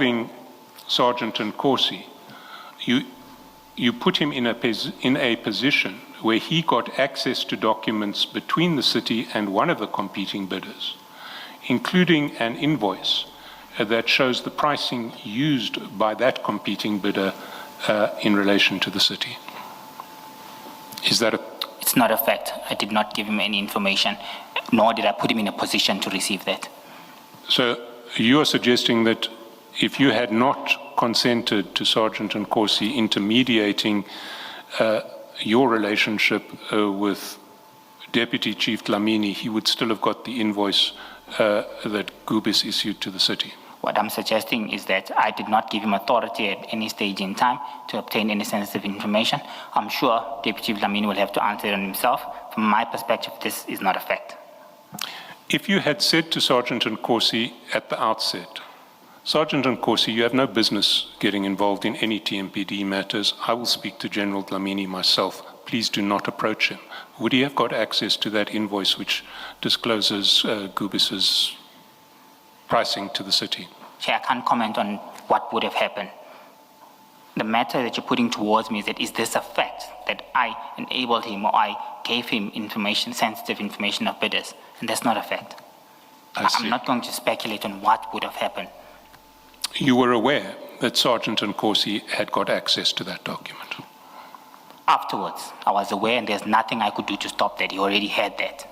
involving Sergeant Nkosi, you put him in a position where he got access to documents between the city and one of the competing bidders, including an invoice that shows the pricing used by that competing bidder in relation to the city. Is that a... It's not a fact. I did not give him any information, nor did I put him in a position to receive that. So you are suggesting that if you had not consented to Sergeant Nkosi intermediating your relationship with Deputy Chief Dlamini, he would still have got the invoice that Gubis issued to the city? What I'm suggesting is that I did not give him authority at any stage in time to obtain any sensitive information. I'm sure Deputy Chief Dlamini will have to answer it himself. From my perspective, this is not a fact. If you had said to Sergeant Nkosi at the outset, Sergeant Nkosi, you have no business getting involved in any TMPD matters. I will speak to General Dlamini myself. Please do not approach him. Would he have got access to that invoice which discloses Gubis's pricing to the city? Chair, I can't comment on what would have happened. The matter that you're putting towards me is that, is this a fact that I enabled him or I gave him information, sensitive information of bidders? And that's not a fact. I'm not going to speculate on what would have happened. You were aware that Sergeant Nkosi had got access to that document? Afterwards, I was aware, and there's nothing I could do to stop that. He already had that.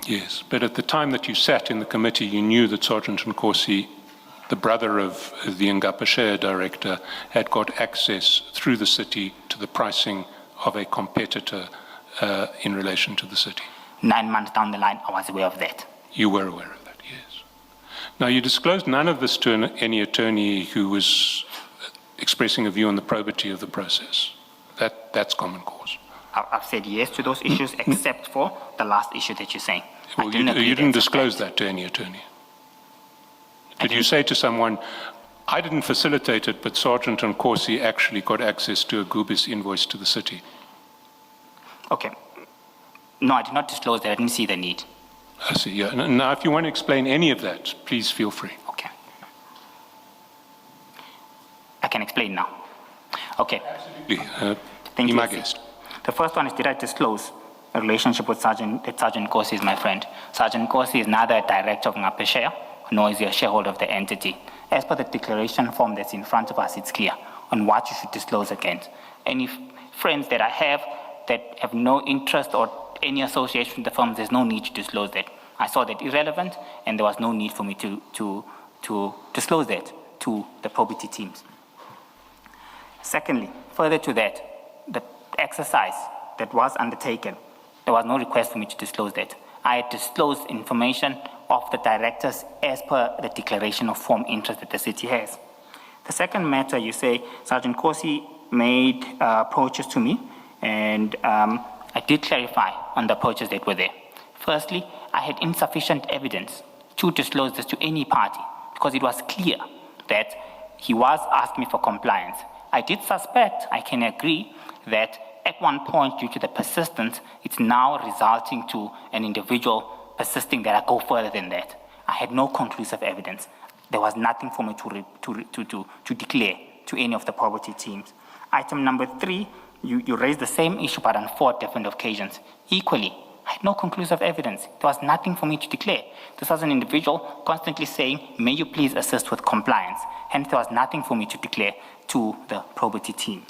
Yes, but at the time that you sat in the committee, you knew that Sergeant Nkosi, the brother of the Ngapasheya director, had got access through the city to the pricing of a competitor in relation to the city. 9 months down the line, I was aware of that. You were aware of that, yes. Now, you disclosed none of this to any attorney who was expressing a view on the probity of the process. That's common cause. I've said yes to those issues, except for the last issue that you're saying. Well, you didn't disclose that to any attorney. Did you say to someone, I didn't facilitate it, but Sergeant Nkosi actually got access to a Gubis invoice to the city? Okay. No, I did not disclose that. I didn't see the need. I see, yeah. Now, if you want to explain any of that, please feel free. Okay. I can explain now. Okay. Absolutely. Thank you. My guest. The first one is, did I disclose a relationship with Sergeant Nkosi is my friend? Sergeant Nkosi is neither a director of Ngapasheya, nor is he a shareholder of the entity. As per the declaration form that's in front of us, it's clear on what you should disclose against. Any friends that I have that have no interest or any association with the firm, there's no need to disclose that. I saw that irrelevant, and there was no need for me to disclose that to the probity teams. Secondly, further to that, the exercise that was undertaken, there was no request for me to disclose that. I had disclosed information of the directors as per the declaration of form interest that the city has. The second matter, you say Sergeant Nkosi made approaches to me, and I did clarify on the approaches that were there. Firstly, I had insufficient evidence to disclose this to any party because it was clear that he was asking me for compliance. I did suspect, I can agree, that at one point, due to the persistence, it's now resulting to an individual persisting that I go further than that. I had no conclusive evidence. There was nothing for me to declare to any of the property teams. Item number 3, you raised the same issue but on 4 different occasions. Equally, I had no conclusive evidence. There was nothing for me to declare. This was an individual constantly saying, may you please assist with compliance. Hence, there was nothing for me to declare to the probity team.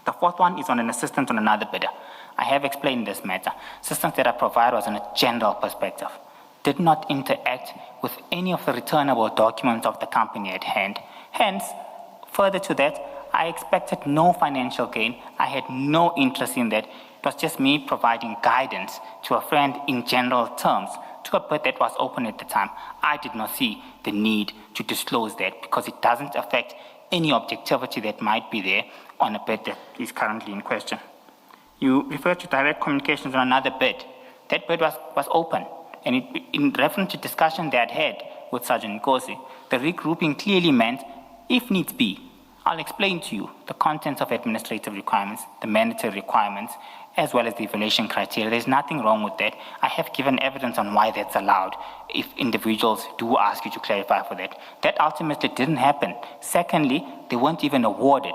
The fourth one is on an assistance on another bidder. I have explained this matter. Assistance that I provide was on a general perspective. Did not interact with any of the returnable documents of the company at hand. Hence, further to that, I expected no financial gain. I had no interest in that. It was just me providing guidance to a friend in general terms to a bid that was open at the time. I did not see the need to disclose that because it doesn't affect any objectivity that might be there on a bid that is currently in question. You referred to direct communications on another bid. That bid was open, and in reference to discussion that I had with Sergeant Nkosi, the regrouping clearly meant, if needs be, I'll explain to you the contents of administrative requirements, the mandatory requirements, as well as the evaluation criteria. There's nothing wrong with that. I have given evidence on why that's allowed if individuals do ask you to clarify for that. That ultimately didn't happen. Secondly, they weren't even awarded.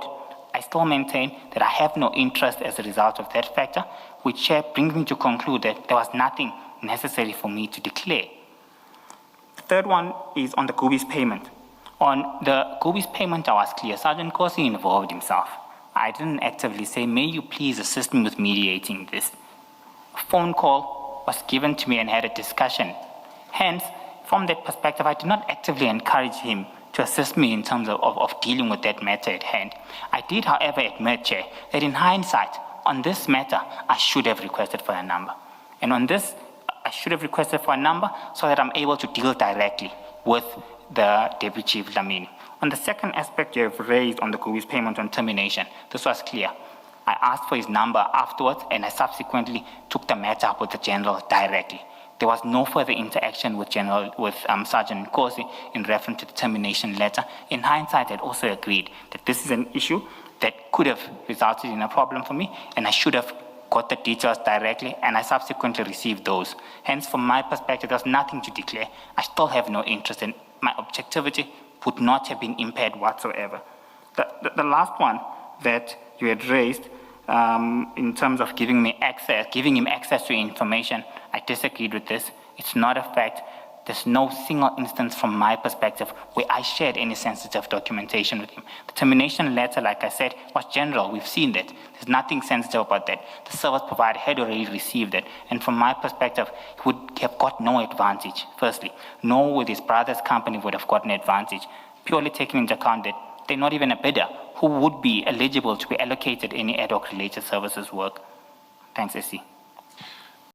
I still maintain that I have no interest as a result of that factor, which brings me to conclude that there was nothing necessary for me to declare. The third one is on the Gubi's payment. On the Gubi's payment, I was clear. Sergeant Corsi involved himself. I didn't actively say, may you please assist me with mediating this. A phone call was given to me and had a discussion. Hence, from that perspective, I did not actively encourage him to assist me in terms of dealing with that matter at hand. I did, however, admit, Chair, that in hindsight, on this matter, I should have requested for a number. And on this, I should have requested for a number so that I'm able to deal directly with the Deputy Chief Dlamini. On the second aspect you have raised on the Gubi's payment on termination, this was clear. I asked for his number afterwards, and I subsequently took the matter up with the General directly. There was no further interaction with Sergeant Nkosi in reference to the termination letter. In hindsight, I also agreed that this is an issue that could have resulted in a problem for me, and I should have got the details directly, and I subsequently received those. Hence, from my perspective, there's nothing to declare. I still have no interest, and my objectivity would not have been impaired whatsoever. The last one that you had raised in terms of giving him access to information, I disagreed with this. It's not a fact. There's no single instance from my perspective where I shared any sensitive documentation with him. The termination letter, like I said, was general. We've seen that. There's nothing sensitive about that. The service provider had already received it. And from my perspective, he would have got no advantage, firstly. Nor would his brother's company would have gotten advantage, purely taking into account that they're not even a bidder who would be eligible to be allocated any ad hoc related services work. Thanks, SC.